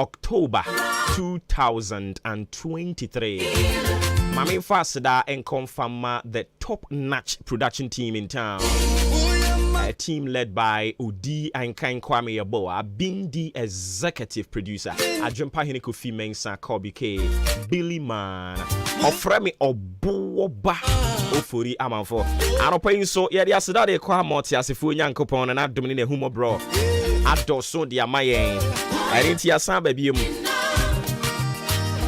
October 2023. Mami Fasida and confirm the top-notch production team in town. A team led by Udi Ahenkan Fm, being the executive producer. Ajumpa Hiniko Fimensa Kobe K, Billy Man, Ofremi Obuoba, Ofuri Amanfo. Anopain so yadi asida de kwa moti asifu nyankopon na domine humo bro. Adoso dia mayen. Erinti asan baby mu.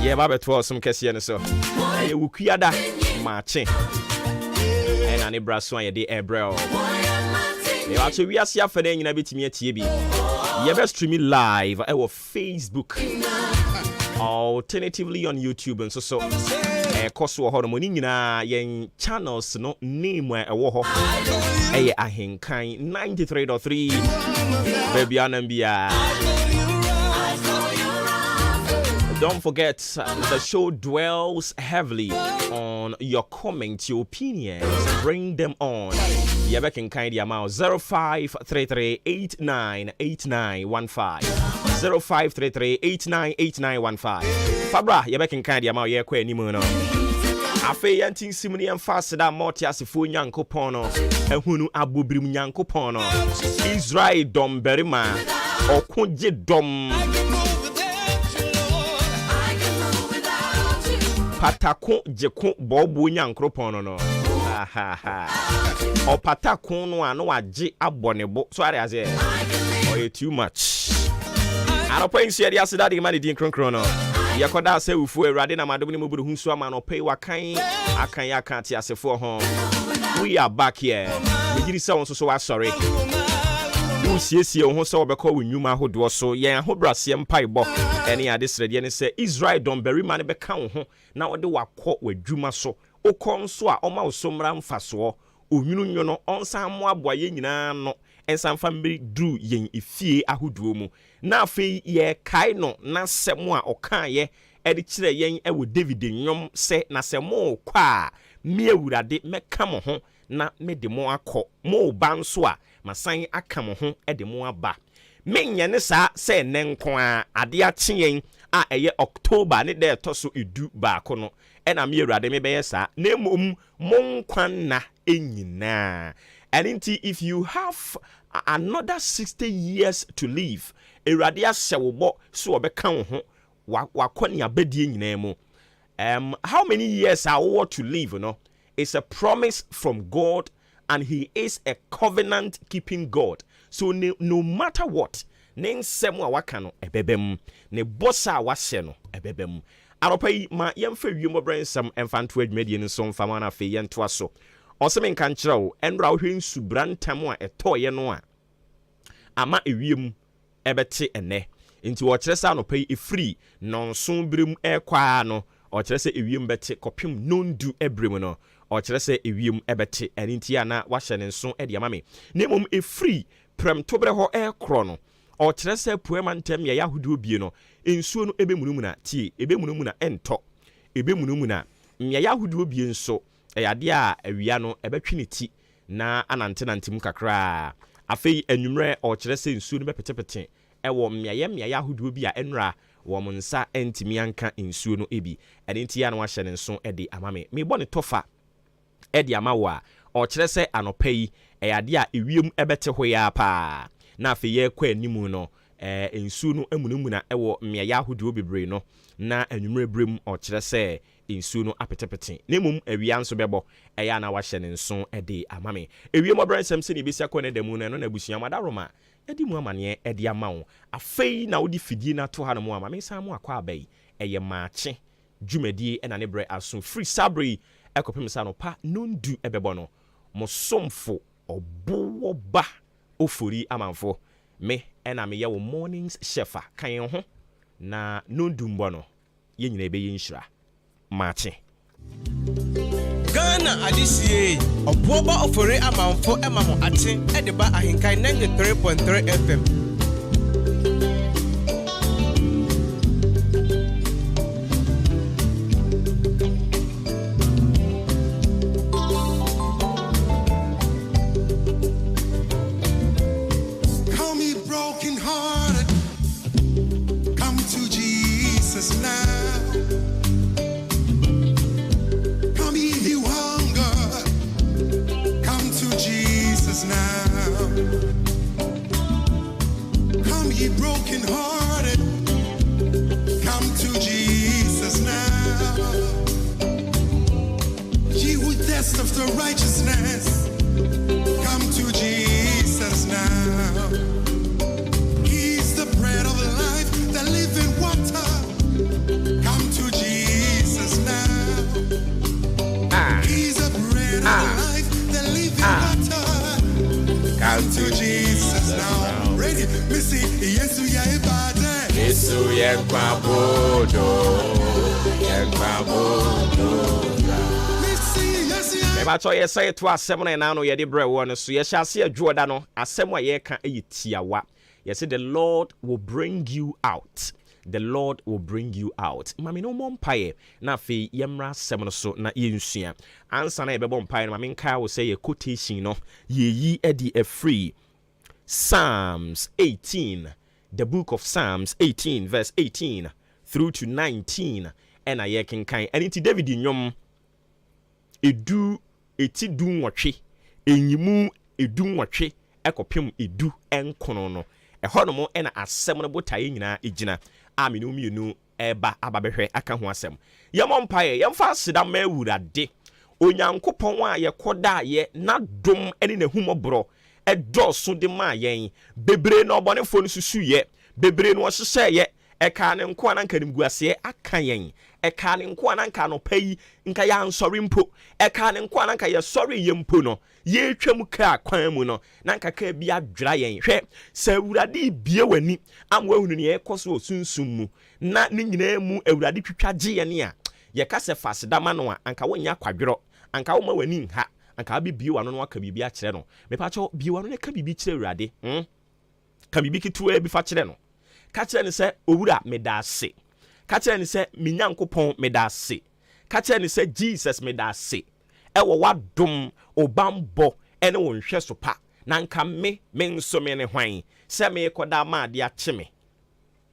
Ye ba beto some kese ne so. Ye wukuada mache. And ani braso an ye de ebrel. You actually we are here for the nyina betimi atie bi. You be streaming live our Facebook. Alternatively on YouTube and so koso ho no moni nyina yen channels no name e wo ho. Eye Ahenkan 93.3 baby anambia. Don't forget, the show dwells heavily on your comments, your opinions. Bring them on. You can kind of amount 0533898915. 0533898915. Fabra, you can kind of amount ye kwe ni muno. Afe yantin simuni en fast da moti asifo nyanko pono. Ehunu abubrim nyanko pono. Israel dom berima. Okunje dom. Patako jeko bobu nyankropono no. O patako no ano waje abonebo. So are as oh too much. Anopo insi ade aseda de ma de din kronkron no. Yakoda se ufu awrade na madom ni moburu hunsu ama no pay wakan akan ati asefo ho. We are back here. We giri se won so wa sorry. Usiesie ho se obekọ wunwuma hodo so yen ahobrase mpaibọ ene ade srede ne se Israel don berima ne beka wo ho na ode wakọ wadwuma so okọ nso a oma osomra mfaso onwunu nwono onsan mo aboye nyina no ensan family dru yen ifie ahoduo mu na afei ye kai no na semo a okan ye ede kire yen ewo David nyom se na semo kwa mi awurade meka mo ho na me de mo akọ mo ba nso a masan aka mo ho de mo aba menye ne sa se ne nko a ade ache yen a eye October ne de to so edu ba ko no e na me awurade me be sa na mom mon kwan na enyina. And inti if you have another 60 years to live awurade ase wo bo so obeka wo ho wakoni abedie nyina mu. How many years are we to live, you know? It's a promise from God, and He is a covenant keeping God. So no matter what, ne nsemu awaka ebebem, ne bossa awase no ebebem. Aropai ma yemfa wiemo brensam emfanto adwumedie nso mfama na fe yento aso. Oseme nka nkyerɛw enra wohwe nsubrantam a etoye no a ama ewiem ebete ene. Nti wo kyerɛ sa no pai efri nonso birim ekwa no o kyerɛ sɛ ewiem bete kopim nondu ebrem no o kyerɛ sɛ ewiem ebete ene nti ana wahye ne nso e de ama me nemom efri prem tobre ho ekro no o kyerɛ sɛ poema ntem ya yahudu bie no ensuo no ebemunum na tie ebemunum na ento ebemunum na ya yahudu bie nso ade a awia no ebetwe ne ti na anantenantim kakra afei anwumre o kyerɛ sɛ ensuo no bepetepete ewo mmeaye ahoduo bi a enra wo nsa entimi anka ensuo no ebi ene ntia na wahye ne nso ede amame me bɔ ne tofa ede amawo a o kyerɛ sɛ anopa yi ade a ewiem ebete ho ya pa na afei ye kwa animu no ensuo no amunumuna ewo mmeaye ahoduo bebre no na anwumre brem o kyerɛ sɛ ensuo no apetepete nemum awia nso bɛbɔ ɛya na wahye ne nso ede amame ewiem obransam sɛ ne besia kɔ ne demu no na busua madaroma edi mu amane edi amawo afei na wodi fidie na to ha no mu ama me san mu akwa abai eye Maakye dwumadie na ne bre aso free sabri ekopem sa no pa nondu ebebo no mo somfo obo ba ofori amanfo me na me ye wo mornings shefa kan ho na nondu mbo no ye nyina ebe ye nhira Maakye Ghana adisie oboba ofori amanfo emamo ate edeba Ahenkan 93.3 FM. Call me broken hearted, come to Jesus now. Come ye who hunger, come to Jesus now. Come ye brokenhearted, come to Jesus now. Ye who thirst after righteousness, come to Jesus now. He's the bread of life, the living water. Come to Jesus now. He's the bread of life, the living water. Come to Jesus now. Ready? Missy, Yesu ya ibade. Yesu yenkwa bodo. Ebacho ye say to asem na no ye de bre wo no so ye hyase adwoda no asem a ye ka eyitiawa. Ye say the Lord will bring you out. The Lord will bring you out. Mami no mompaye na fe yemra asem no so na ye nsua. Ansa na ye bebo mpaye no mami nka wo say ye quotation no ye yi edi a free Psalms 18. The book of Psalms 18 verse 18 through to 19 and a ye kenkan. And it's David nyom edu eti du nwotwe enyimu edu nwotwe ekopem edu enkono no ehono mo na asem no botaye nyina egina aminu mienu eba ababehwe aka ho asem yemompaye yemfa aseda ma awurade onyankopon a yekoda ye na dom ene na humobro edoso de ma yen bebre na obonefo no susuye bebre no ohyehyeye eka ne nko ananka nimguase aka yen eka ne nko ananka no payi nka ya nsori mpo eka ne nko ananka ye sori ye mpo no ye twam ka kwan mu no nanka ka bi adwira yen hwe sa awurade bie wani amwa hunu ne ekoso osunsum mu na ne nyina mu awurade twitwaje ye ne a ye ka se fasedama no a anka wonya kwadwiro anka wo ma wani nha anka bi bie wano no aka bibi a kire no mepa cho bie wano ne ka bibi kire awurade ka bibi kitu bi fa kire no ka kire ne se owura medase ka kire ne se minyankopon medase ka kire ne se Jesus medase ewo wadom obambo ene wo nhwe so pa na nka me nso me ne hwan se me koda ma ade ache me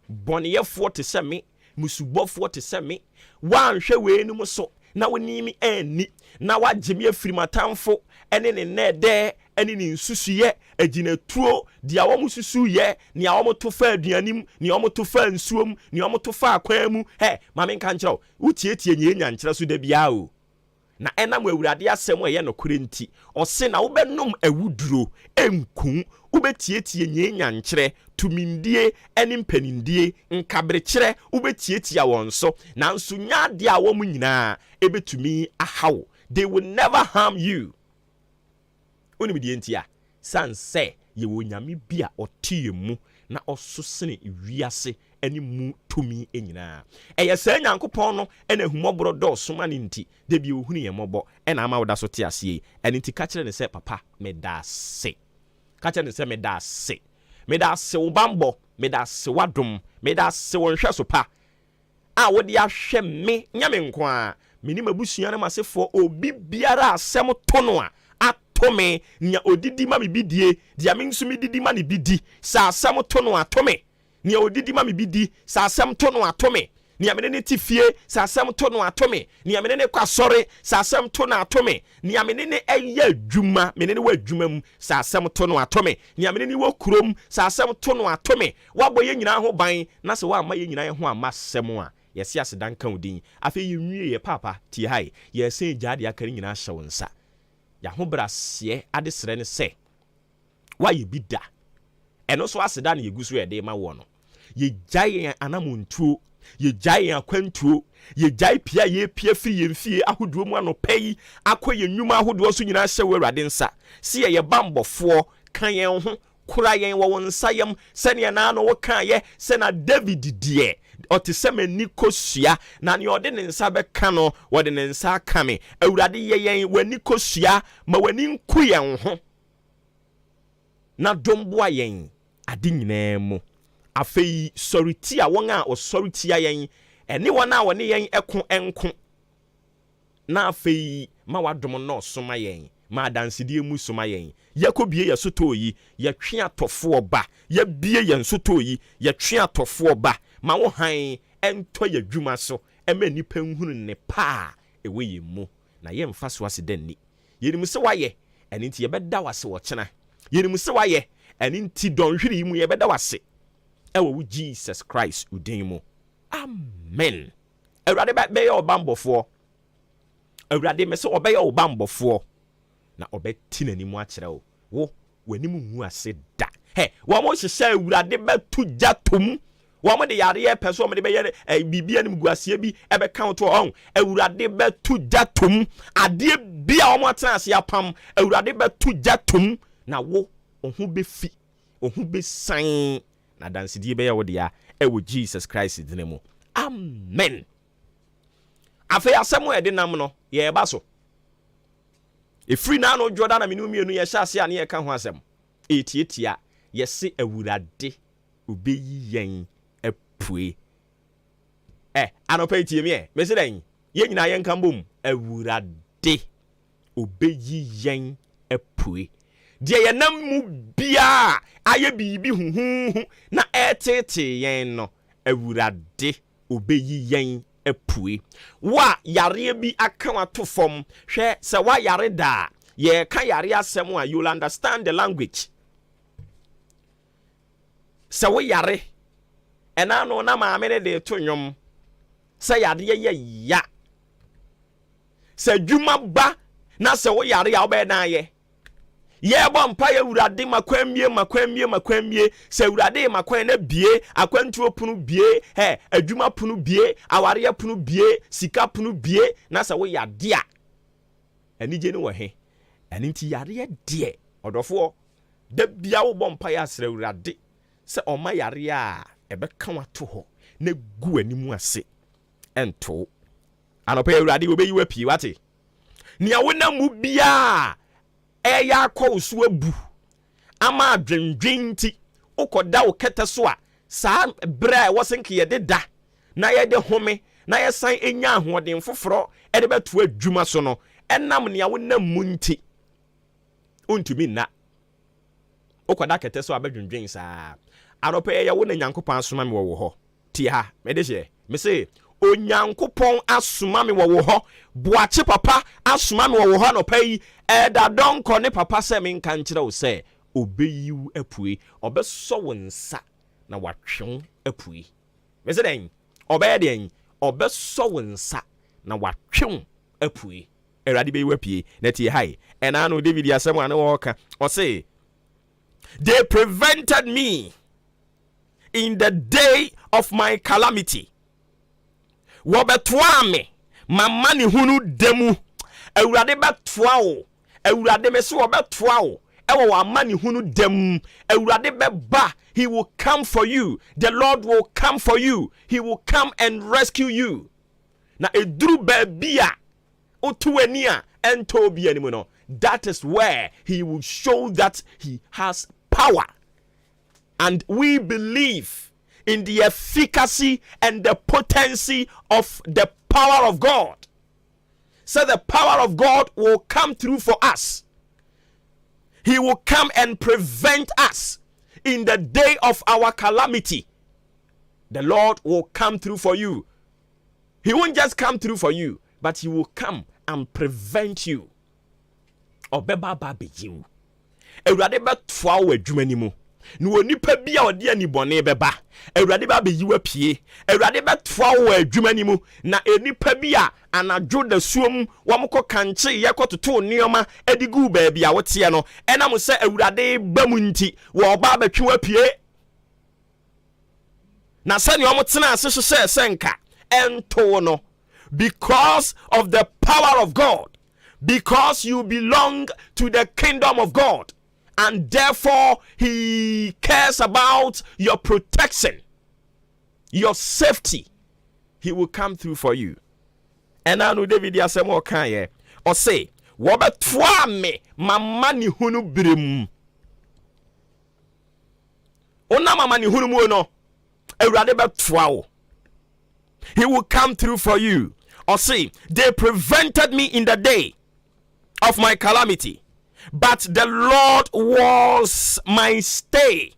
boneyefo te se me musubofo te se me wanhwe we enum so na wonimi ani na wagye afiri matamfo ene ne nede ene ne nsusuye aginatuo dia wo mususuye ni a wo to fa aduanim ni wo to fa nsuom ni wo to fa akwan mu mame nka nkyerɛw wotietie nyenya nkyerɛ so da bia o na ena mu awurade asɛm a ye no kore nti ɔse na wobɛnom awuduro enku wobetietie nyenya nkyerɛ tumindie ene mpanindie nkabrekyerɛ wobetietie wɔn so nanso nyaade a wo mu nyinaa ebetumi ahaw. They will never harm you. Oni die ntia sanse ye wo nyame bia otie mu na ososene wiase eni mu tumi enyina eye sa nyankopon no ena humobro do soma ne nti de bi ohunu ye mobo ena ama woda so te ase eni nti ka kire ne se papa medase ka kire ne se medase wo bambo medase wadom medase wo nhwe so pa a wo de ahwe me nyame nko a meni mabusua na masefo obi biara asem tono a atome nya odidi ma bibidie dia me nso medidi ma ne bidi sa asem tono atome nya odidi ma bibidi sa asem tono atome nya me ne tifie sa asem tono atome nya me ne kwasore sa asem tono atome nya me ne eya adwuma me ne wa adwuma mu sa asem tono atome nya me ne wo kurom sa asem tono atome waboye nyina ho ban na se wa ama ye nyina ho amasem a yesi asedan kan odin afi yinwie ye papa ti hai yesi jade akari nyina hye nsa ya ho brase ade sere ne se wa ye bida eno so asedan ye gusu ye de ma wo no ye gyaye anamontuo ye gyaye akwantuo ye gyaye pia ye pia firi ye mfie ahoduo mu anopai akoye nnwuma ahoduo so nyina hye wurade nsa se ye bambofo kan ye ho kura yen wo nsa yam sene na no wo kan ye se na David die otiseme nikosua na ne ode ne nsa beka no wode ne nsa kame awurade yen wani kosua ma wani nku yen ho na dombo yen ade nyina mu afei soriti a won a osoriti yen ene won a woni yen eko enko na afei ma wadom no soma yen ma dansidie mu soma yen yakobie yesotoyi ye twe atofo ba ye bie yen sotoyi ye twe atofo ba ma wo han ento ya dwuma so ema nipa nhunu ne pa ewe ye mu na ye mfa so ase danni yenim se waye eni nti ye beda wase wo kyena yenim se waye eni nti donhwiri mu ye beda wase ewo wu Jesus Christ udin mu amen awurade be ye obambofo awurade me se obeye obambofo na obeti nanimu akyere wo wanimu hu ase da he wo mo hyehye awurade betu jatom wo mo de yare peso mo de be ye bibia nim guasie bi ebe count on awurade betu jatom ade bia wo mo transe apam awurade betu jatom na wo ohu befi ohu besan na dansidie be ye wo de ya ewo Jesus Christ dinemu amen afa asemo e de nam no ye ba so efiri na no Jordan na menu mienu ye hyase ane ye ka ho asem etietia ye se awurade obeyi yen apue anopa etie me se dan ye nyina ye nka mbom awurade obeyi yen apue de ye nam mu bia aye bibi huhu na etete yen no awurade obeyi yen apue wa yare bi aka wato fom hwe se wa yare da ye ka yare asem a you'll understand the language se wo yare ena no na maame ne de to nwom se yare ye ya se dwuma ba na se wo yare a wo be na ye bo mpa ya urade makwamie se urade makwan na bie akwantuo punu bie adwuma punu bie aware punu bie sika punu bie na se wo yade a anije ne wo he aninti yare de odofo da bia wo bompa ya asra urade se oma yare a ebeka wato ho na gu animu ase ento anopa ya urade obeyi wa pie wate nia wona mu bia eya kwa usu abu ama adwendwen ti ukoda ukete so a saa bra wosenke ye deda na ye de home na ye san enya ahoden foforo e de beto adwuma so no enam ne awonam mu nti untumi na ukoda kete so abadwendwen saa anopa ye wo na nyankopon asoma me wo ho ti ha me de hye me se onyankopon asoma me wo ho boache papa asoma me wo ho no pai da donko ne papa se me nka nkire wo se obeyiw apue obeso wo nsa na watwe apue me se den obeye den obeso wo nsa na watwe apue erade be wapie na tie hai ena no David asem ane wo ka o se they prevented me in the day of my calamity wobetoa me mama ne hunu demu awurade betoa wo awurade me so wobetoa wo ewo ama ne hunu dem awurade beba he will come for you the Lord will come for you he will come and rescue you na eduru babia otuani a ento bia ni mu no that is where he will show that he has power and we believe in the efficacy and the potency of the power of God. So the power of God will come through for us. He will come and prevent us in the day of our calamity. The Lord will come through for you. He won't just come through for you, but he will come and prevent you. Obeba babejiu. Ewurade betwa wo adwuma ni mu. No onipa bia ode ani bone beba awurade ba be yiwa pie awurade betoa wo adwuma ni mu na enipa bia anadwo da suom wamko kanche yekototo nioma edigu ba bia wote no enam se awurade ba mu nti wo ba betwe wa pie na se ne omotena asehye senka ento no because of the power of God because you belong to the kingdom of God. And therefore, he cares about your protection, your safety. He will come through for you. And I know David Yasemo Kanye or say, Wabetwa me, mama ni hunu brim. Ona mama ni hunu muono. Ewurade betwa. He will come through for you. Or say, they prevented me in the day of my calamity. But the Lord was my stay.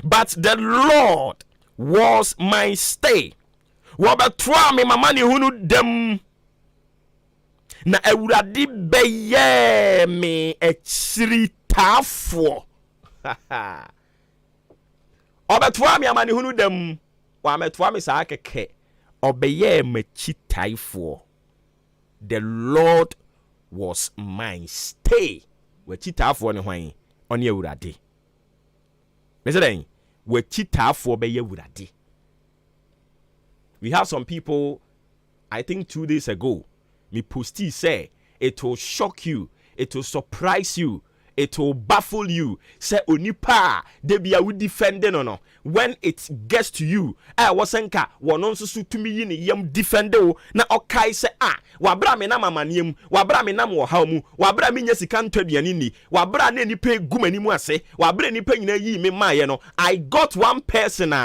But the Lord was my stay. Wabɛtoa me mama ne hunu dem. Na Awurade bɛyɛ me akyiritaafo. Obɛtoa me ama ne hunu dem. Wa mɛtoa me saa kɛkɛ. Obɛyɛ me akyiritaafo. The Lord was my stay. Wachitaafo ne hwan? Ɔne Awurade. Mesɛdɛn? Wachitaafo bɛyɛ Awurade. We have some people, I think 2 days ago, me posti say it will shock you, it will surprise you, it will baffle you. Say onipa de bia we defending no. When it gets to you, wasenka wonon so to me yin yam defend o na okai say wabra me na mamaniem, wabra me na mo haw mu, wabra me nya sika ntoduane ni, wabra na nipa gumani mu ase, wabra nipa nyina yi me maye no. I got one person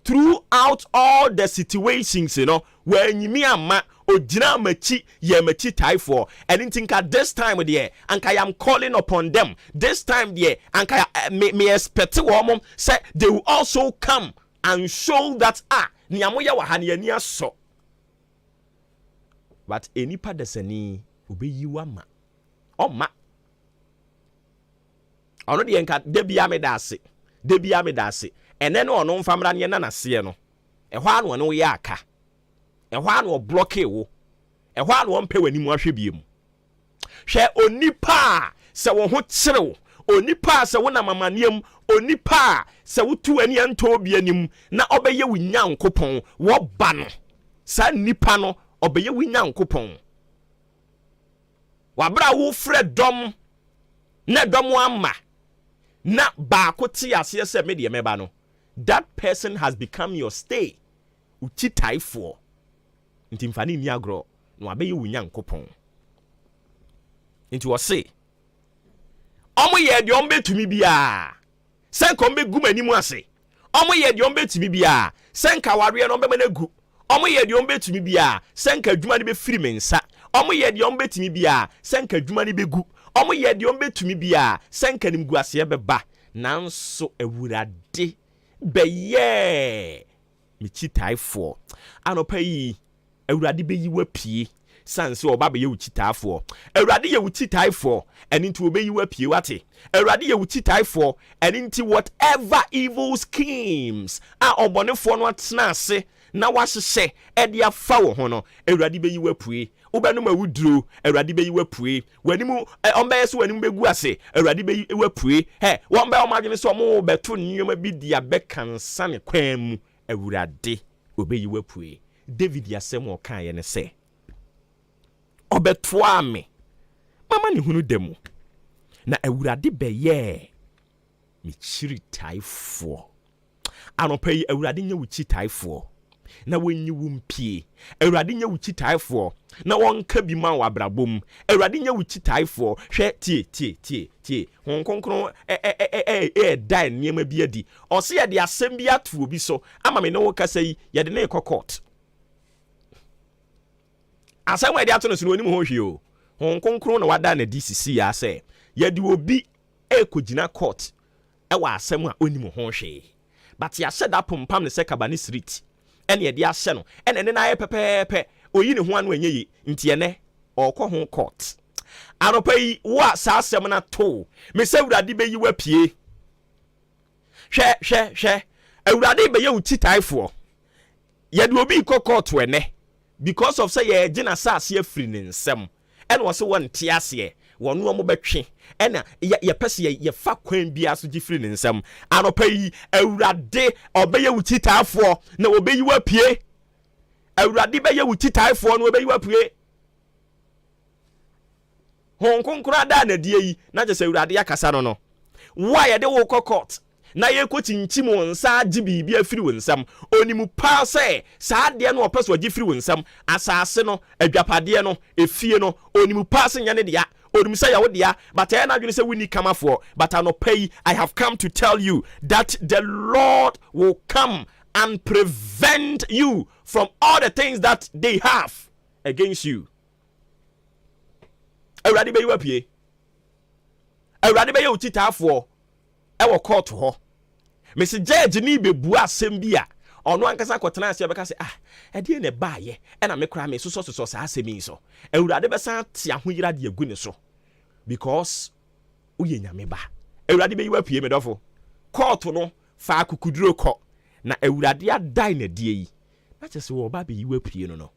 throughout all the situations, when you me ama ojina machi ye machi tie for, and think at this time there, and I am calling upon them. This time there, and me expect woman say they will also come and show that niamoya wahani ni so. But any part deseni ube yiwama. Oh ma. Ono di enka debia me dase. And then on family and nana sieno. A one no yaka. A one will block you. A one won't pay when you wash him. Share onipa, so what sell. Onipa, so one amanium, onipa, so two any antobianim, na obey you with young coupon, what ban. San nipano, obey you with young coupon. Wabra wo Fred dom, na dom wama. Na ba koti asese media mebano. That person has become your stay. Uchi tie for. Inti mfani ni agro. No abe yu nyankopon. Inti wase. Omo ye de ombe tumi bia. Senka ombe gu mani mu ase. Omo ye de ombe tumi bia. Senka ware no ombe managu. Omo ye de ombe tumi bia. Senka adwuma ni be firi mensa. Omo ye de ombe tumi bia. Senka adwuma ni be gu. Omo ye de ombe tumi bia. Senka nim gu ase beba. Nanso Awurade beye michi taifo anopa yi Awurade beyi wapie sanse oba beye uchi taifo Awurade ye uchi taifo eni nti obeyi wapie wate Awurade ye uchi taifo eni nti whatever evil schemes obonefo no atena ase na wahye e de afa wo ho no Awurade beyi wapue ubenum awuduro Awurade beyi wapue wanimu ombe so wanimu begu ase Awurade beyi wapue wombe omadwene so mo beto nyoma bi dia bekansa ne kwan mu Awurade obeyi wapue David yasem o kan ye ne se obetoa me mama ne hunu demu na Awurade beye mi chiri taifo anopa yi Awurade nya wuchi taifo na wenyi wumpie Awurade nya wuchi taifo na wonka bi ma wabrabom Awurade nya wuchi taifo hwe tie hon konkron dai niema bi adi ose ye de asem bi atu obi so ama me no wo kasa yi ye de na court asem we de ato no so onim ho hwe o hon konkron na wada na DCC ya se ye de obi ekogina court e wa asem a onim ho hwe but ya said that pompam ne sekabani street ene de ahye no ene ne na aye pepepe oyi ne ho anu enye yi nti ene okọ ho court anopa yi wa sa asem na to me se Awurade beyi wapie hwe Awurade beye uti taifo ye de obi kọ court ene because of say ye gina saase afiri ne nsem ene wo se won tie ase wonu omo betwe ena ye pese ye fa kwan bia so gifiri ne nsem anopa yi Awurade obeye uti taifo na obeyi wapie Awurade beye uti taifo na obeyi wapie hon konkra da na die yi na je se Awurade yakasa no why ye de wo court na ye ko tinchim wonsa agi bibia firi wonsam onimu pa se saa de no opeso agi firi wonsam asase no adwapade no efie no onimu pa se nyane dia onimu se ya wo dia but I na dwene se wini kama for but anopai I have come to tell you that the Lord will come and prevent you from all the things that they have against you. Awurade be you apie. Awurade be you titafo e wo court ho. Mesi judge ni bebu asem bia ono ankasa kwotena ase obeka se ede ne baaye e na me kra me so sa asemi so ewurade besa te ahoyira de agu ne so because uye nyame ba ewurade be yiwa pie me dofo court no fa akukuduro ko na ewurade adai na die yi na chese wo ba be yiwa pie no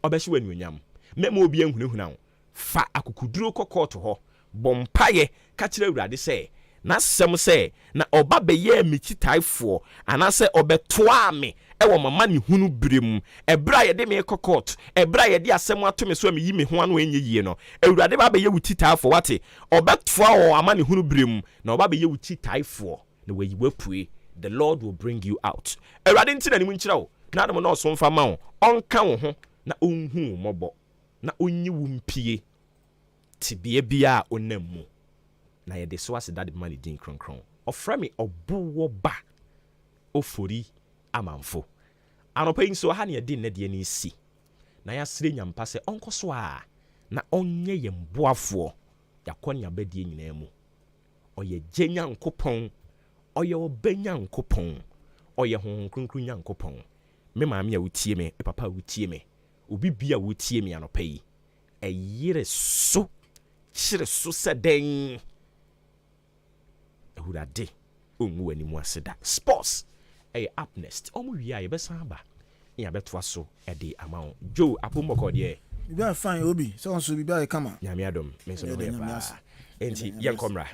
obehye wanuonyam memo obi anhunahuna wo fa akukuduro ko court ho bompaye ka kire ewurade se na sem se na oba be ye mikitaifo anase obetoa me ewo mama ne hunu brem ebra ye de me court ebra ye de asem atome so me yi me ho anu enye yie no ewurade ba be ye wutitaifo wate obetoa wo ama ne hunu brem na oba be ye wutitaifo na we yiwapue the Lord will bring you out ewurade ntina ni mu nkyira wo na adom na osomfa ma wo onka wo ho na onhu mobo na onyi wo mpie tibia bia onammu na ye de so aseda de mani din kronkron ofra me obuwo ba ofori amanfo anopa yin so ha ne de ne ni si na ya sire nyampa se onkoso a na onye ye mboafo yakonya badie nyina mu oye genya nkopon oye obenya nkopon oye honhon kronkron nya nkopon me maame a wutie me papa wutie me obi bia wutie me anopa yi eyire so chire so seden ehurade onwu animu aseda sports up next omu wi aye besan ba ya betwa so e de amount Joe apomoko de be fine obi so so bi ba kama nyame adom me so be ba enti yenkomra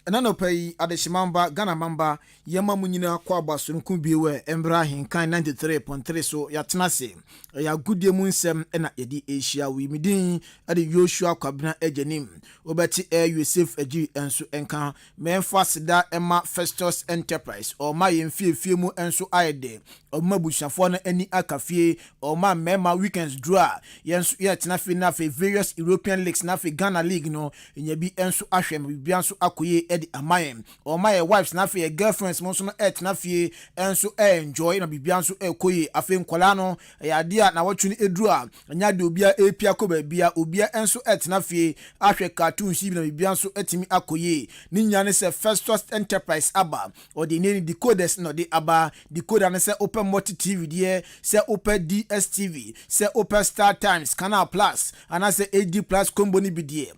ena no pay adeshimamba Ghana mamba yema munyina kwa abasonuku biwe Embra Ahenkan 93.3 so ya tenase ya gudie mu nsem ena yedi Asia wi midin ade Yoshua kwabena ejenim obeti Yusuf agi enso enka memfa sida ema Festus Enterprise o ma yemfiefie mu enso aide o ma bushafo na ani akafie o ma mema weekends draw yenso ya tenafe na fe various European leagues na fe Ghana league no nya bi enso ahwem bibia enso akoye edi amayen o my wives na fe girlfriends mo so no na fe enso enjoy na bibia enso ekoye afe nkwala no ya dia na watwuni edru a nya de obia epia ko babia obia enso na fe ahwe cartoon shi na bibia enso etimi akoye ni nya ne se Festus Enterprise aba o de ne decoders no de aba decoder ne se open multi TV de se open DSTV se open Star Times Canal Plus ana se AD Plus combo ni bidie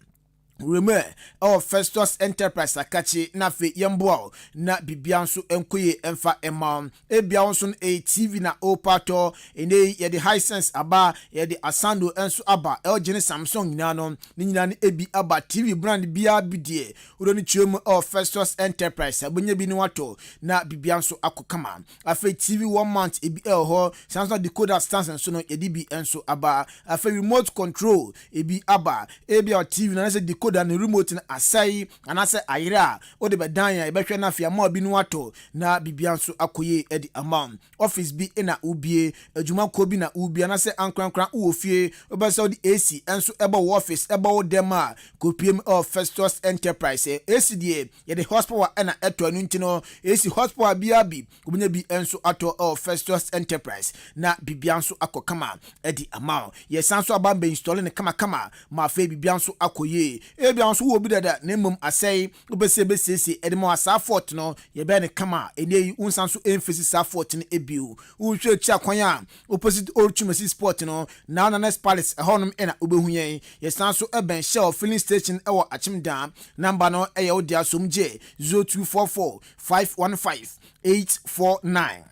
Remember our Festus Enterprise akachi na fe yemboa na bibia nso enkoye emfa emma ebia nso a TV na opato ene ye the Hisense aba ye the Asando enso aba LG Samsung nyina no nyina ne ebi aba TV brand bia bidie udo ni chiom our Festus Enterprise abonya bi ni wato na bibia nso akokama afa TV 1 month ebi ho Samsung decoder stands enso no ye di bi enso aba afa remote control ebi aba ebia TV na se decoder da ne remote na asai anase ayira o de bedan ya ebehwe na afia ma obi no ato na bibia nso akoye edi amount office bi na ubie adwuma ko bi na ubie anase ankrankran uofie obese odi AC enso ebo office ebo dem a kopiem of Festus Enterprise AC die ye de horsepower na eto anu ntino AC horsepower bia bi obunya bi enso ato of Festus Enterprise na bibia nso akokama edi amount ye sanso abambe install ne kama ma fe bibia nso akoye ebia nso wo bi dada na mmom asai obese besese edemo asa fort no ye be ne kama enei unsan so emphasis sa fort ne ebiu uhwe chi akwan a opposite old chumasi sport no na next palace ehonum ena obehuyen ye san so eben shell filling station ewo achimdam number no eye odi asomje 0244 515 849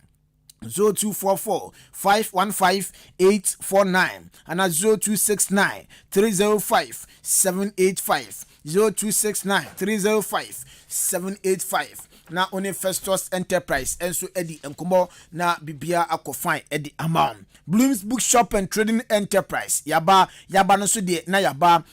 0244 515 849 and 0269 305 785 0269 305 785 na one Festus Enterprise enso edi enkomo na bibia akofan edi amount Bloom's Bookshop and Trading Enterprise yaba no so de na yaba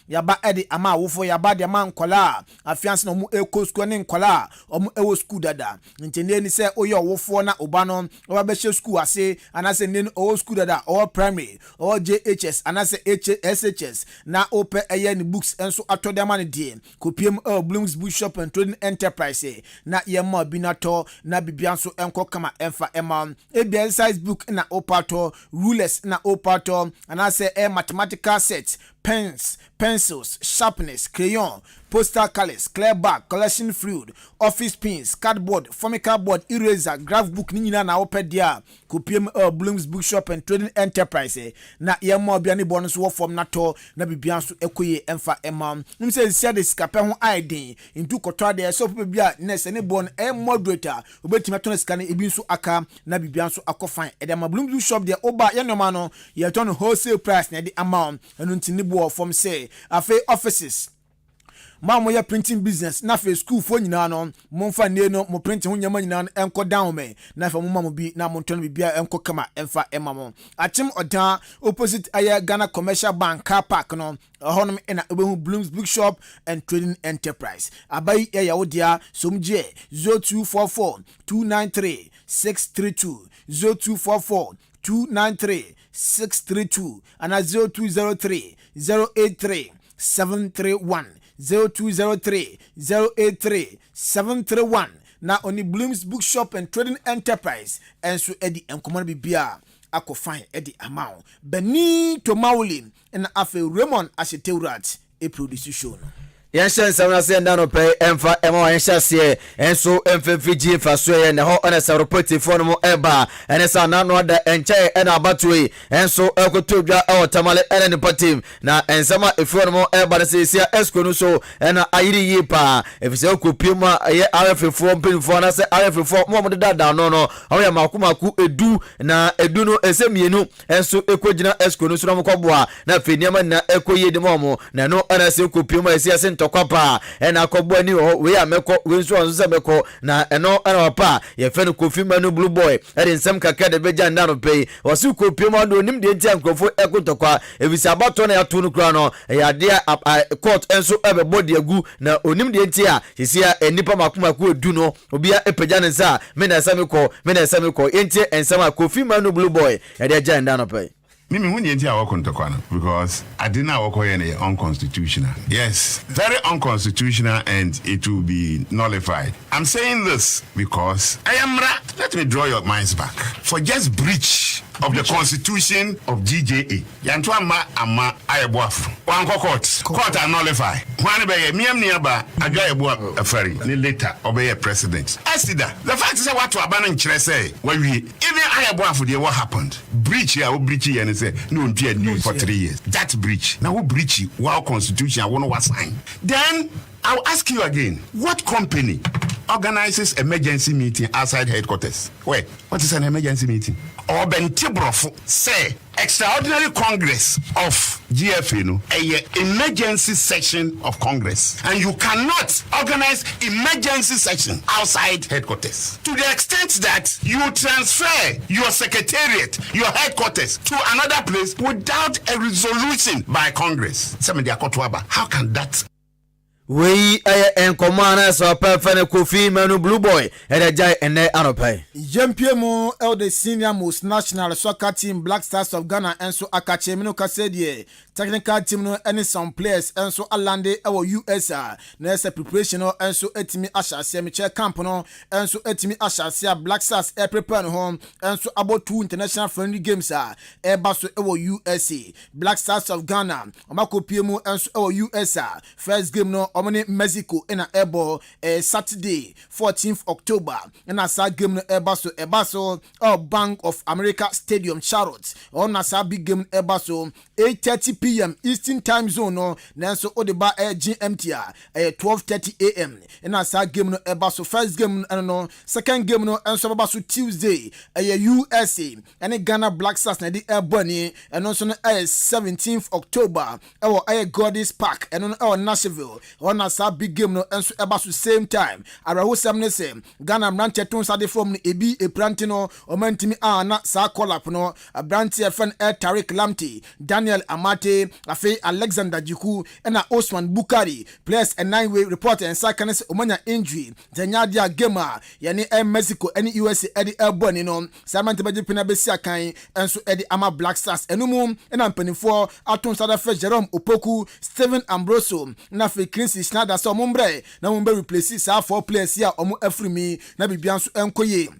edi ama wofo yaba de man kola afiance no mu eko school ne nkola omu ewo school dada ntende ni se oye wofo na oba no oba be school ase anase ne owo school dada or primary or JHS anase SHS na ope eye ni books enso atodema ne die kopiem Bloom's Bookshop and Trading Enterprise na yemma binato na bibianso enko kama emfa ema ebia size book na opato rulers na opato and I say a mathematical set pens, pencils, sharpeners, crayon, postal colors, clear back, collection fluid, office pins, cardboard, formica board, eraser, graph book, ni nyina na opedia, kopiem Bloom's Bookshop and Trading Enterprise. Na yemo bia ni bonus wo form na to na bibia so ekoye emfa emam. Nim say sia de sikape ho aidin, into kotwa de so bia nese ne bon moderator, obetima to na sika ne ebi nso aka na bibia nso akofan. E dem Bloom's Bookshop de oba ye no ma no, ye turn wholesale price na de amount, enu ntini bo form say afi offices. Mamo ya printing business na fe school fo nyina no momfa ne no mo printing ho nyama nyina enko down me na fa mo mamo bi na mo nton bibia enko kama emfa emamo achim odan opposite aya Ghana Commercial Bank car park no honum ina obehu Bloom's Bookshop and Trading Enterprise abai ya wodia somje 0244 293 632 0244 293 632 and 0203 083 731 0203 083 731 na oni Bloom's Bookshop and Trading Enterprise enso edi enkomana bibia akofan edi amount beni to maulin na afe Raymond Asheteurat e produce show no Yanshan Samana send down pay emfa emo yansha se enso emfefiji fa so ye ne ho ona sa report phone mo eba ene sa na no da enche ena abatwe enso ekotodwa e tamale ene ne patim na ensama phone mo eba se sia esko no so ena ayiri yi pa efise okopima ye RF4 mpinfo na se RF4 mo de dada no no awya makumaku edu na edu no esemienu enso ekogina esko no so no koboa na feniama na ekoye de mo na no ana se okopima esia se kwapa ena akọbọ ani ho we amekọ we nso onso se mekọ na eno ana pa ye fe no Kofi Manu Blue Boy eri nsem kaka de beja nda no pei osi Kofi Manu onim de ntia nkrofo ekotokwa ebisi abato na ya to no kura no ya de court enso ebebodi agu na onim de ntia hisia enipa makomaku edu no obia epeja ne sa me na samekọ entie ensem Kofi Manu Blue Boy ya de ja nda no pei Mimi when you work on Tokwana because I did not work here unconstitutional. Yes, very unconstitutional and it will be nullified. I'm saying this because let me draw your minds back. For just breach of the constitution of GJA. Yantua ama ayeboaf. One court are nullify. One be miam niaba agayeboa afari ni later obey president. Asida. The fact is what to abandon chire say when we even ayeboaf dey what happened. Breach here and say no new for 3 years. That breach. Now who breach wow constitution I want to sign. Then I'll ask you again, what company organizes emergency meeting outside headquarters? Wait, what is an emergency meeting? Or Bentibrofo say extraordinary congress of GFA no a emergency session of congress, and you cannot organize emergency session outside headquarters to the extent that you transfer your secretariat, your headquarters to another place without a resolution by congress. How can that? We enkomana so perfect Kofi Manu Blue Boy jai ene anopai Jempiemo the senior most national soccer team Black Stars of Ghana enso akache mino kasedie technical team no any some players enso alande ewo USA na ese preparation no enso etimi ashase meche camp no enso etimi ashase Black Stars prepare no home enso about 2 international friendly games eba so ewo USA Black Stars of Ghana omakopiemu enso ewo USA first game no omani Mexico in a ebo Saturday 14th October in a sad game no ebaso Bank of America Stadium Charlotte on a sad big game ebaso 8:30 p.m. Eastern Time Zone no nanso odeba GMT 12:30 a.m. in a sad game no ebaso first game no second game no enso ebaso Tuesday USA and Ghana Black Stars na di ebony and also 17th October Goddess Park and on Nashville on a big game no enso ebaso same time araho samne se Ghana branch ton sade from ebi eprantino omantimi na sa collab no branch FN Tariq Lamte Daniel Amate afi Alexander Jiku na Osman Bukari players and 9-way report and second omanya injury zanyadia gamer yani Mexico any USA edi ebony no samante baje pina besi akan enso edi ama Black Stars enum na mpanifo aton sade fe Jerome Opoku Steven Ambroso na fe Chris Schneider so mumbre na mumbe replace sa 4 players here omo afrimi na bibian so enkoye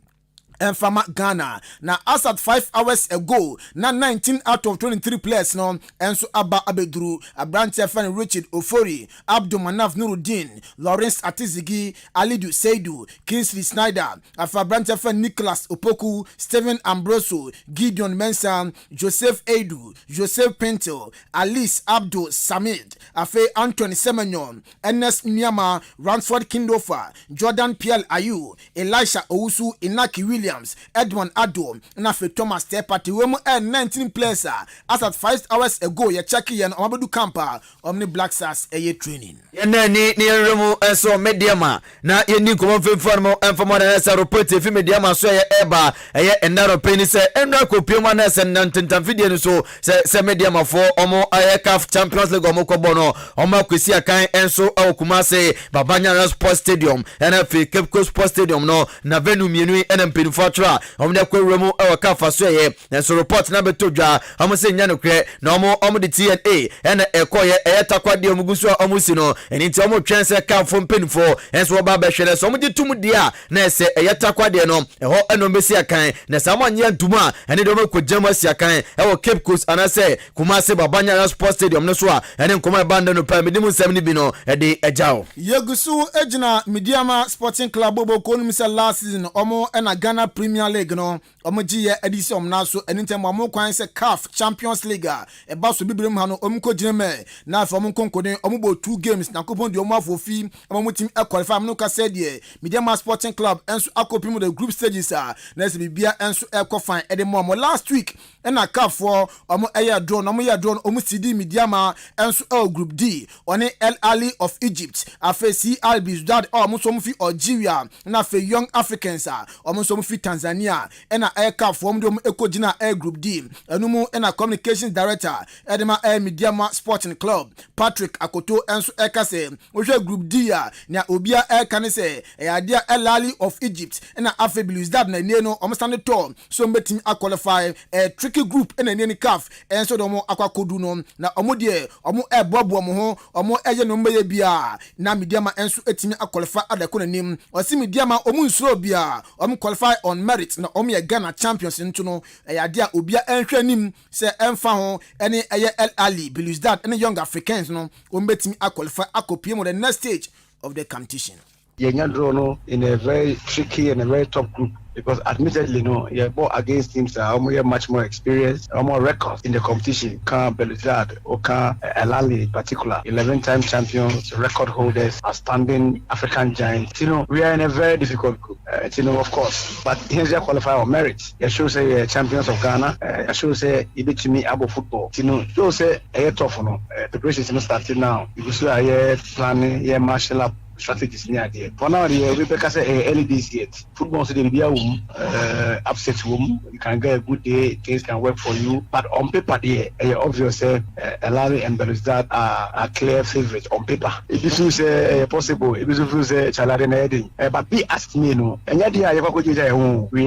Enfama Ghana. Now, as at 5 hours ago, now 19 out of 23 players now, and so Abba Abedru, Abrante Fan Richard Ofori, Abdul Manaf Nuruddin, Lawrence Atizigi, Alidu Seidu, Kingsley Snyder, Afabrante Fan Nicholas Opoku, Stephen Ambroso, Gideon Mensah, Joseph Edu, Joseph Pentel, Alice Abdul Samid, Afe Anthony Semenyon, Ernest Nyama, Ransford Kindofa, Jordan Piel Ayu, Elisha Owusu, Inaki Williams, Edwin Ado, Nafe Thomas Tepati, Wemo 19 players as at 5 hours ago, ye check and Omabadu Kampa, Omni Black Stars a training. Ni remo so mediama na ye ni ko mfemfo and for more than a report if mediama so ye eba ye enaro penny say enra ko pioma na se nantentam video so se mediama for omo CAF Champions League omo ko bono omo kwesi akan enso Kumase Babanya Sports Stadium NFA Cape Coast Sports Stadium no na venue mienu NMP Fatra omo ko remo e CAF so ye enso report na betodwa omo se nya no kre na omo de TNA ena ekoye takwade omo guso omo si no eni nti omo twense CAF mpenfo enso ba be hwele so omo di tum dia na ese takwade no eho eno mesi akan na samo nya ntuma eni de omo ko jama si akan ewo Cape Coast anase Kumase Babanya Sports Stadium no so a eni nkoma banda no pa medimu nsem bi no de ejao Yegusu ejina Midiama Sporting Club bobo ko num se last season omo na Ghana Premier League no omo giye edition na so enintem omo kwan se CAF Champions League e ba so bibrem ha no omo ko jineme na afa omo konkodin omo bo 2 games na kopon de omo afofi omo team e qualify no ka said ye Midiama Sporting Club enso akopim the group stages na se bibia enso e ko fan e de mo last week na CAF for omo eya draw no omo ya draw omo CD Midiama enso group D one El Ali of Egypt afe CR Belouizdad omo so fi Algeria na afe Young Africans omo so fi Tanzania na CAF for omo ekogina group D enumu na communications director edema Midiama Sporting Club Patrick Akoto enso ekase ohwe group D na obia kanese ya El Ali of Egypt na afe Belouizdad na ne no omo stand to so mbetim qualify tricky group na ne ni CAF enso do mo akwakodu no na omo de omo bobo mo ho omo eye no mbe bia na Midiama enso etimi qualify adako na nim osi Midiama omo nsuro bia omo qualify on merit na omo ye Ghana champions nto no ya de obia enhwe nim se emfa ho ene eye El Ali Belouizdad ene Young Africans no omo betimi qualify akopie mo the next stage of the competition. Yenya draw no in a very tricky and a very tough group because admittedly no you're both against teams that are much more experienced or more records in the competition. Can Belouizdad or can El Ali in particular 11-time champions, record holders, outstanding African giants. You know we are in a very difficult group. You know of course, but here's your qualifier on merit. You should say champions of Ghana. You should say you beat me about football. You know you say a tough no preparation is not starting now. You should say planning martial up strategies near there. For now, we say early this year. Football so they be upset room. You can get a good day, things can work for you. But on paper, there, obviously, El Ali and Belouizdad are clear favorites on paper. If you say possible, if you say Chalari and Eddie, but be asked me no. And yet, we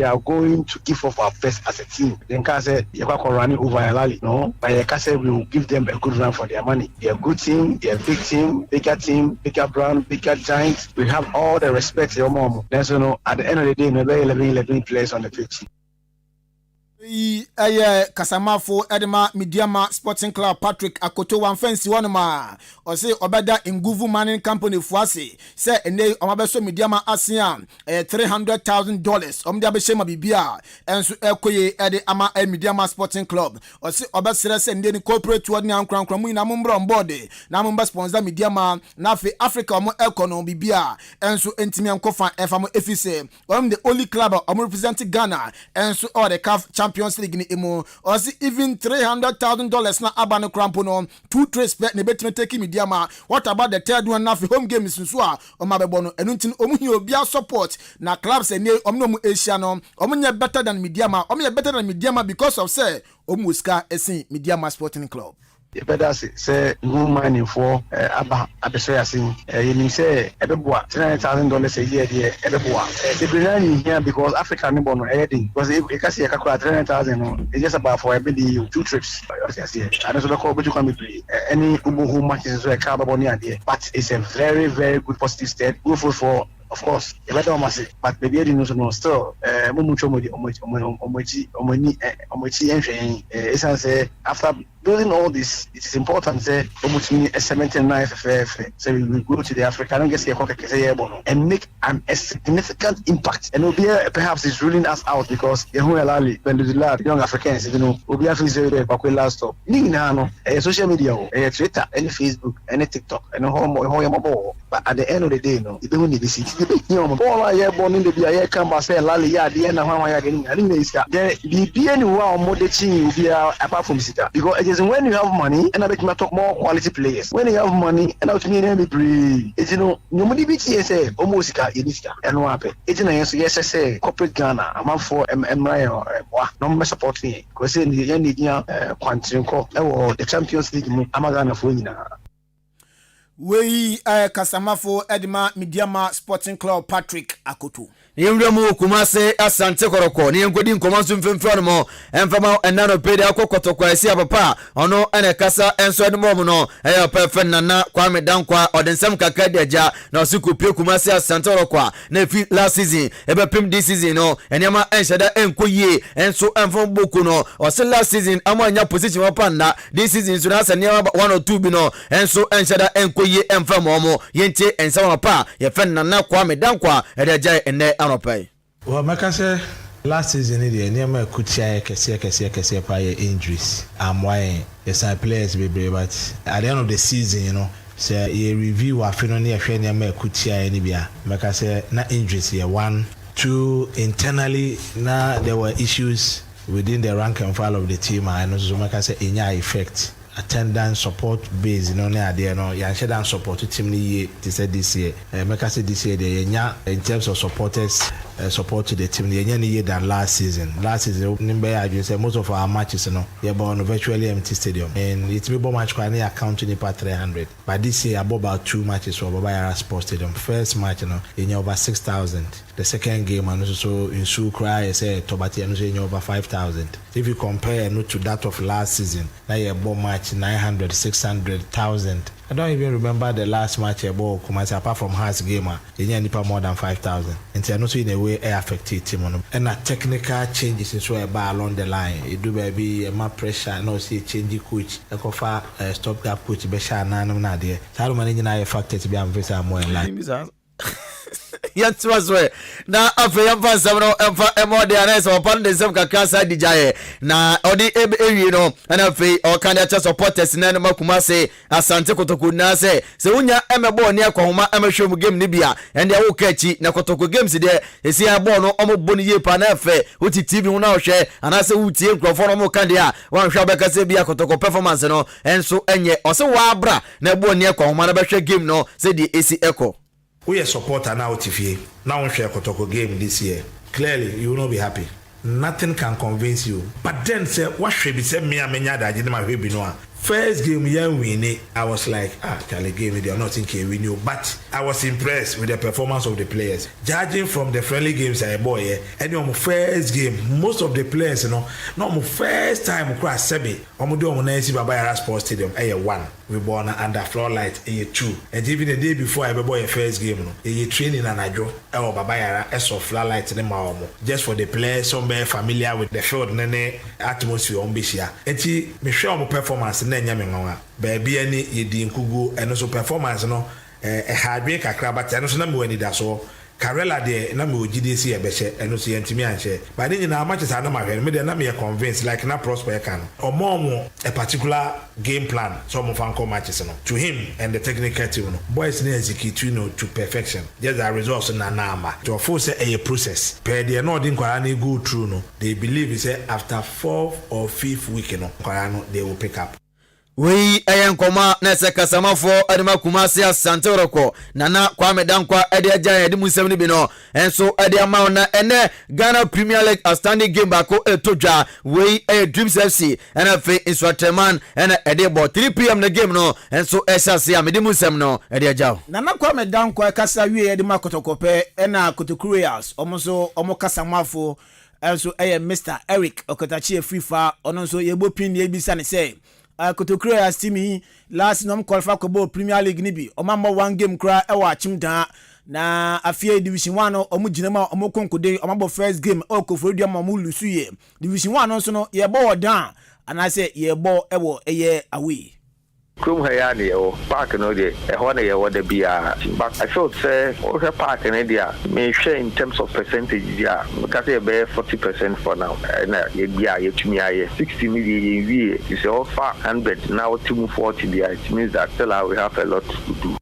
are going to give off our best as a team. Then can say you are running over El Ali, no. But you can say we will give them a good run for their money. They are good team, they are big team, bigger brand, bigger giants. We have all the respect your mom. That's at the end of the day, maybe 11 players on the pitch. Kasamafo Edema Midiama Sporting Club Patrick Akoto wan fancy one ma or say Obeda Nguvu Mining Company Fuase say ene omabeso Midiama Asian $300,000 omdia be shema bibia enso ekoye ede ama Midiama Sporting Club or say obesere say ndeni corporate word ni ankrankramu na mumbro on board na mumba sponsor Midiama na fe Africa omo economy bibia enso entimi ankofa efamo efise the only club omo representing Ghana enso all the CAF Champions League ni emo or see even $300,000 na abano crampo no 2 trace bet ne betime take Midiama. What about the third one na fi home games nso a o mabebo no enu ntin omu hi obia support na clubs ene omno mu Asia no omunye better than Midiama omunye better than Midiama because of say omuska esi Midiama Sporting Club. The better say no mining for abesoyasin you mean say ebeboa $300,000 a year there ebeboa the brand here because Africa no born heading because you can see $300,000 it's just about for every 2 trips I don't know call but you can be any who matches so a car there but it's a very very good positive step good for of course e better almost but baby dey no still mucho omochi enhwen say after doing all this, it is important say a 79 so we go to the Africa and make a significant impact, and perhaps it's ruling us out because young Africans, we have to last stop. Social media, Twitter, and Facebook, and TikTok, and home. But at the end of the day, no, you don't need to see. All I have born in the BIA come say Lali the end of how I getting. I think the BNU more the team will be apart from Sita because it is when you have money and I make me talk more quality players. When you have money and out to me and breathe, it's nobody be say almost Inista and no happen. It's yes, say corporate Ghana. I'm up for no support me because in the end, the Champions League, I'm Ghana for you. Wei Kasamafo Edma Midiama Sporting Club Patrick Akoto. Yemremu Kumase Asante Koroko ni ngodi nkomanso mfemfano mo emfama enano pede akokoto kwa esi papa ono ene kasa enso edmo no eya perfect nana kwa medankwa odensem kakade aja na osiku pie Kumase Asante Koroko na fi last season ebe pim this season no enema enshada enkoyie enso emfom boku no ose last season amanya position papa na this season so na asanya 1 or 2 bi no enso enshada enkoyie emfam mo yente ensama papa ye fen nana kwa medankwa edeja ene well, make say last season the near kutia kese pa injuries. I'm why the players be brave, but at the end of the season, say a review of near kutia any bia. Make say na injuries here 1, 2 internally na there were issues within the rank and file of the team and also make say inya effect. Attendance support base near there ya share support team ni to say this year make say this year they in terms of supporters support to the team they any than last season I say most of our matches yeah but on virtually empty stadium and it's be match kwa na account ni pa 300 but this year about 2 matches for Baba Sports Stadium. First match in over 6,000, the second game and also in Sukra say Tobati in over 5,000. If you compare to that of last season now you match 900, 600,000. I don't even remember the last match about Kumasi apart from Hearts gamer. You need more than 5,000. And I know in a way it affected team. And a technical changes in so along the line. It do be a more pressure. No see change coach. I go for stop gap coach. Besha na na there. So how many na affected to be am more in line. Yes, was way. Na afa yamfa samno emfa emode anese opan de sem kakasa dijaye na odi ebe no na afa o kan ya supporters na no Kumase Asante Kotoko na se unya emebo ne akwahoma emehwem game ni bia ende wo kachi na Kotoko games de esi abo no omobo ni ye pa na afa uti TV hu na ohwe anase utie nkrofo no mo kan de a wan hwa bekase bia Kotoko performance no enso enye o se wa abra na ebo ne akwahoma na behwe game no se di esi echo. We are supporter now TV. Now we share Kotoko game this year. Clearly, you will not be happy. Nothing can convince you. But then say what should be said me amenya da jini ma hwebi no. First game yan win it, I was like, Charlie game they are not thinking we knew. But I was impressed with the performance of the players. Judging from the friendly games I boy here, and on first game, most of the players, no first time across Sebi, do Baba Sports Stadium, 1. We born under floorlight, 2. And even the day before I boy first game, training and I draw Baba Yara floorlight in the just for the players, somewhere familiar with the field, nene atmosphere on Bishia. And me show performance. Baby any yedi nkugu and also performance no hardware kakra but no so na me wani da so Karela de na me ogidesi e beche eno so yentimi anche but then na matches na ma hwere me de na me convince like na prosper can omo a particular game plan so mo fan come matches no to him and the technical team no boys na execute to perfection just the results na number to force a process per the no din kwara na go through no they believe say after 4th or 5th week no kwara no they will pick up. We ayenkoma na sekasamafo adema Kumase Asante Koroko nana kwa medankwa ede ajan ede musem ni bi no enso ede ama na ene Ghana Premier League outstanding game bako etodwa we Dreams FC na fe instructorman na ede bo 3 pm na game no enso esase amede musem no ede ajaw nana kwa medankwa kasa wie ede makotokope na Kotokurias omo kasamafo enso Mr Eric Okotachi FIFA ononso yebo pin ye bisa ne say Kotokurias team last nom qualify ko Premier League ni bi o mamma 1 game kra e wa chimdan na afie division 1 no omu ginema omu konkode omabo first game okofori ma omu lusu ye division 1 no so no ye bo down anase ye bo ewo eye away Krum Hayani or Park no de a honor what be but I felt say okay park in India may share in terms of percentage yeah because they bear 40% for now and yeah you to me 60 million is all 500 now to 40 there it means that still we have a lot to do.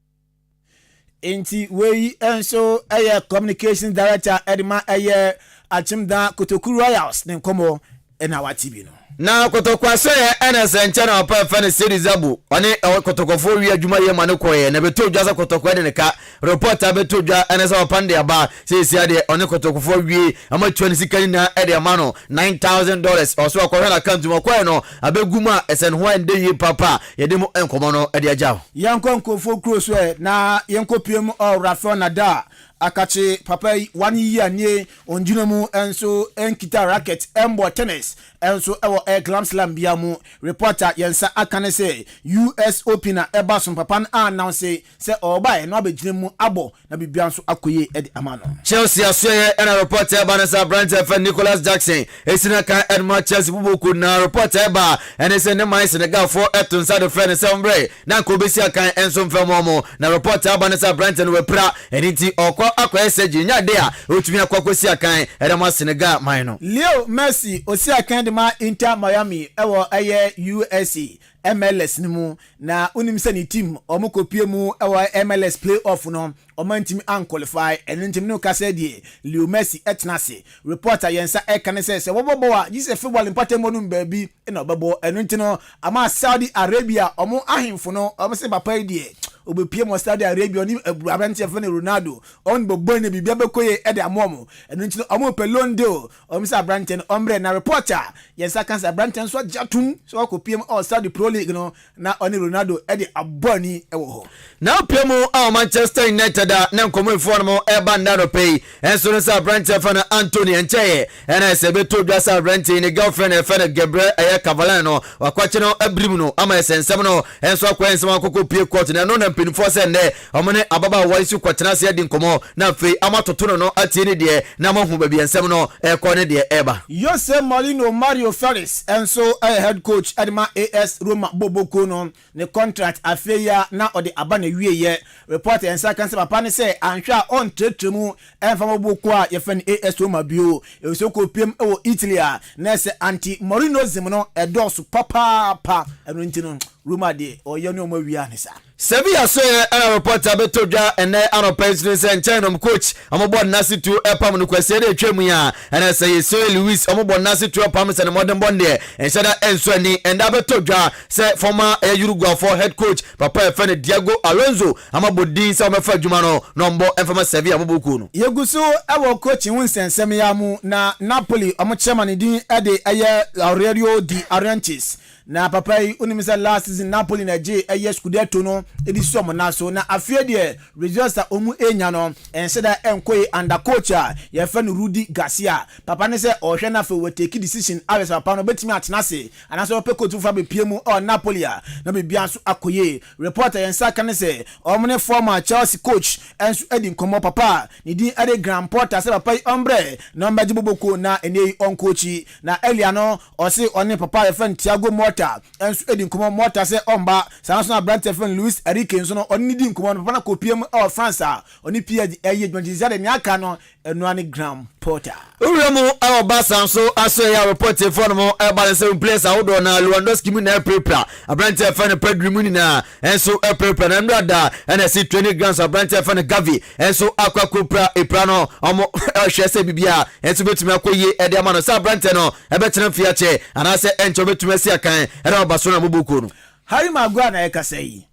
Inti we enso aye communication director Edma aye Achimda Kotoku Royals ne komo na watibi no na kotokwaso ye NSN channel pa fan series abu one kotokofo wi adwuma ye mane koye na beto dwa za kotokwa de ne ka reporter beto dwa NSN pande aba sesi ade one kotokofo wi ama 20 sikani na ede amano $9,000 oso akohwe na account mo koye no abeguma esen ho ende yi papa ye de mo enkomo no ede ajaw yankofo cross we na yankopiem Rafael Nadal akache papa 1 year nie onjunamu enso enkita racket embo tennis enso ewo Grand Slam biamu reporter yensa akane say US Open na ebason papa na announce say oba no abegyinamu abo na bibia nso akoye edi amano Chelsea asoye na reporter Vanessa Brandt fan Nicholas Jackson esina kan Edmund Chelsea bubuku na reporter eba enese ne man Senegal for etunsa de friend sembre na ko besi akan enso mfamomo na reporter Vanessa Brandt no wepra eniti okwa akwa eseji nya de a otumi akwakosi akan edema Senegal man no Leo Messi osi akan de ma Inter Miami ewo aye USA MLS ni mu na unim se ni team omukopie mu ewo MLS playoff no omantimi unqualify enentim no kase die Leo Messi etnase reporter yensa ekane se wobobo a gise football important monum baabi na obebo enentino ama Saudi Arabia omo ahemfo no omse papa die obepie mo Saudi Arabia oni abrantie fene Ronaldo on bobo ne bibia bekoye ede amomo enentino omo pelondo omse abrantie no ombre na reporter yensa kansa abrantie so jatum so akopie mo Saudi Pro League no na oni Ronaldo ede aboni ewo ho na piemu Manchester United na nkomo ifo no eba ndaro pay enso no sa branch fana Anthony Encheye na sebe to dwa sa branch ni girlfriend e fana Gabriel aya Cavalier no wakwache no abrim no ama esensem no enso akwa ensem akoko pie court na no na mpinfo se ne omone ababa waisu kwatena se di nkomo na fe amatoto no atie ne de na mahu ba bi ensem no ekọ ne de eba Jose Mourinho Mario Ferris enso head coach Edma AS Roma Boboko no ne contract afeya na ode aba na wieye reporter ensa kan se papa ne se anhwa on tretremu enfama Boboko a ye fan AS Roma bio e so ko piem e wo Italy a na se anti Mourinho zim no edosu papa eno ntino Roma de oye no mo wi anisa Sevilla so a reporter beto dwa ene anopensine se nchenom coach amobo nasi tu epam no kwase de twemu ya ene se so Luis amobo nasi tu epam se ne modern bonde enshada enso ani enda beto dwa se former Uruguay for head coach papa efene Diego Alonso amabo din se omefa dwuma no nombo enfama Sevilla boboku no yeguso ewo coach winsensem ya mu na Napoli omo chairman din ede eye Aurelio Di Laurentiis na papa yi unimisa last season Napoli na je eye Scudetto no ediso mo na so na afie de results omu enya no enseda enkoyi under coach ye fa no Rudy Garcia papa ne se ohwe na fa we take decision awes papa no betimi atenase anaso ope coach fa be piemu o Napoli na be bia so akoye reporter yensa kan se omne former Chelsea coach enso edi nkomo papa ni din ade Grand Porter se papa ombre na mbaji boboko na ene on coach na elia no o se oni papa ye fa Thiago Motta enso edi nkomo Motta se omba sanso na brand fan Luis Enrique nso no oni di nkomo no papa na kopiem o France oni PSG eye dwonjizade ni aka no eno ani Grand Porter Uremu awo basa so aso ya report for no e balance place awodo na Lewandowski mu na prepare abrante fan Pedri mu ni na enso prepare na ndada na si 20 grams abrante fan Gavi enso akwa kopra eprano omo hwese bibia enso betumi akoye e de amano sa abrante no e betena fiache anase encho betumi si akan e na baso na boboku no Harry Maguire na ekasai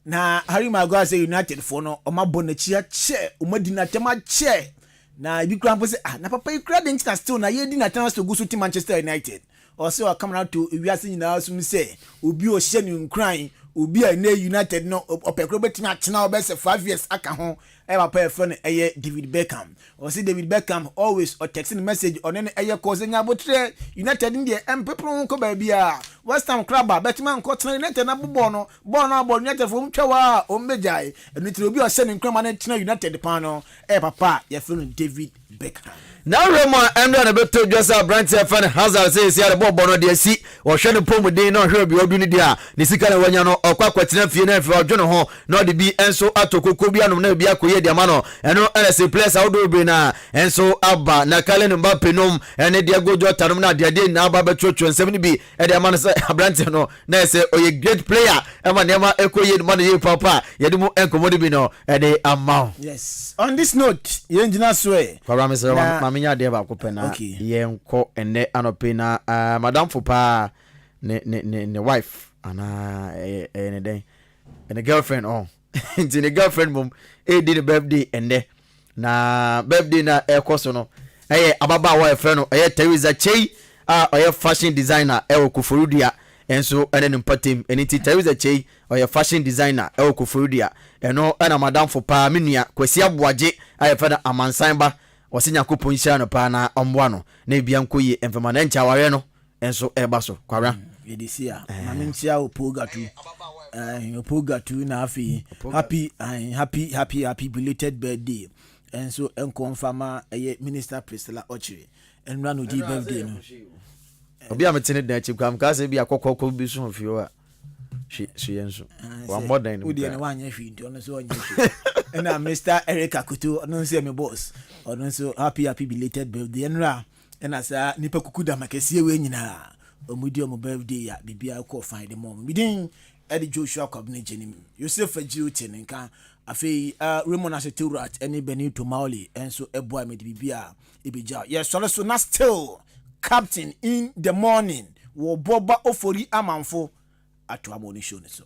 na Harry Maguire say United for no omabo na chia che omadina tema che na ibi krampo say na papa ikra den still na ye di na transfer go to Manchester United ɔsɛ ɔkamera to ewiase nyinaa sum sɛ obi ɔhyɛ ne nkran obi a ne United no ɔpɛkoro betumi atena ɔbɛsɛ 5 years aka ho papa ɛfrɛ no ɛyɛ David Beckham ɔsɛ David Beckham always ɔtext message ɔne no ɛyɛ kɔsɛ nyabotre United deɛ ɛmpepro nkɔ baabi a West Ham club a betumi ankɔ tena United na bobɔ no United fo mtwa ɔmbɛgyae ɛno tiri obi ɔhyɛ ne nkran ma ne tena United pan no papa yɛfrɛ no David Beckham. Now Remo Emra na beto Joseph Brandt fan Hazard say the ball no dey si o hwe no pomuden no hwe bi odu ni dia ne sika na wanya no okwa kwatena fie na fie odwo no ho na de bi enso atokoko bi anom na bi akoye dia ma no eno LS players awdo be na enso aba na Kylian Mbappe nom ene de gojo tanom na de na aba betwotwo nsem ni bi e de ma no say Brandt no na say oye great player e ma nema ekoye ma no ye papa ye de mu enkomodi bi no e de amount. Yes, on this note ye engineer swear minya de ba ko pena ye nko ene anope na madam fopa ne wife ana ne den ene girlfriend nti ne girlfriend mum di ne birthday ene na birthday na ekoso no ababa wa friend no Teresa Chei fashion designer Koforudia enso ene ne mpatem ene ti Teresa Chei fashion designer Koforudia eno ana madam fopa menua Kwasi Aboaje friend amansan ba osinya kopon hia no pa na omboa no na bia nkoye emfema na ncha ware no enso eba so kwara edisia na menchia opogatu na afi happy belated birthday enso enkonfama minister Priscilla Ochiri enra no di birthday no obi ametene da chi kwam ka se bia kokoko bi so fio a she enso wa modern udi na wanya fi nti ono so onye fi na Mr. Eric Akutu ono se me boss ono so happy belated birthday enra na sa nipa kukuda makese we nyina omudi omo birthday ya bibia ko find the mom midin Eddie Joshua Kwabne Jenim Yosef Ajiuti nka afei Raymond Aseturat ene Benito Mauli enso eboa me bibia ebeja yes so na still captain in the morning wo boba ofori amanfo ato amoni show ne so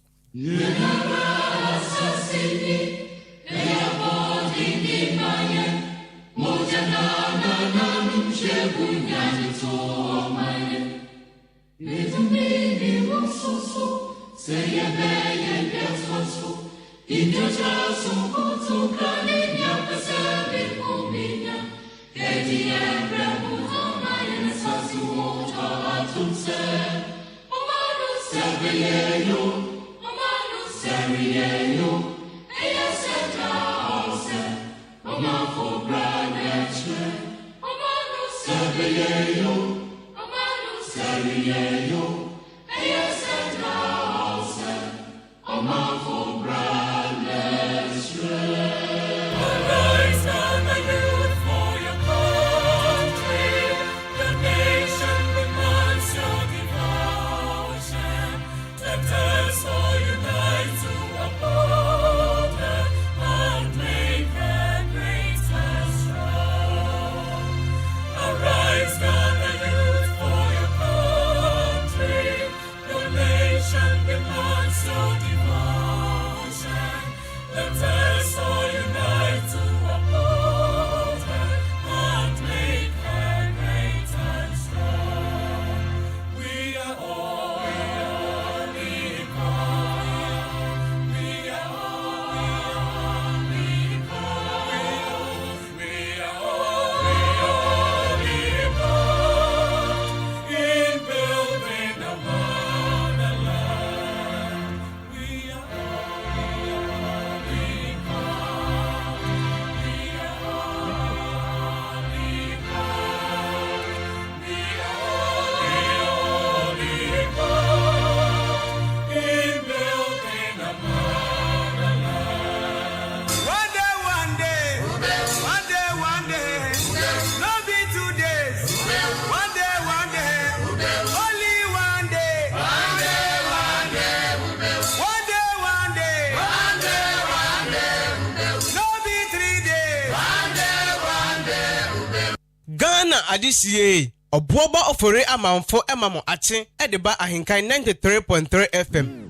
Adisiye obuoba ofore amanfo emamo ache edeba ahenkan 93.3 FM.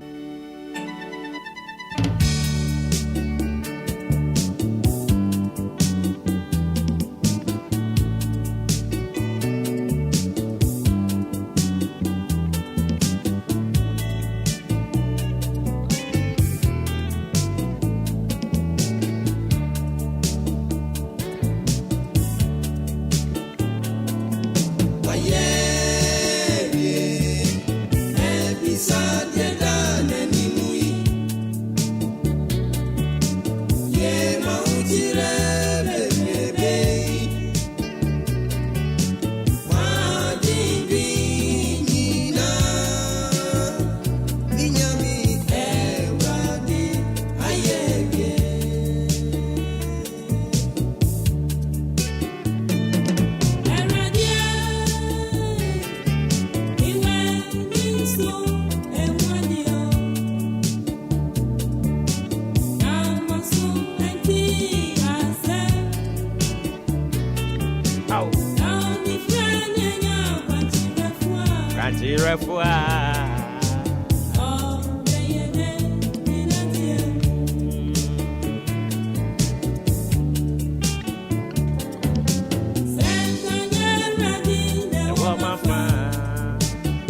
Ow.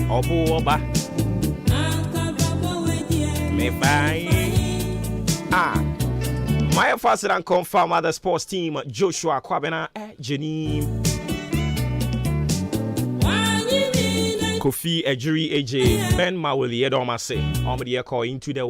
Oba me bye. My first and confirm other sports team Joshua Kwabena Jenny Kofi Ejiri AJ Ben Mawili Edomase Omedi call into the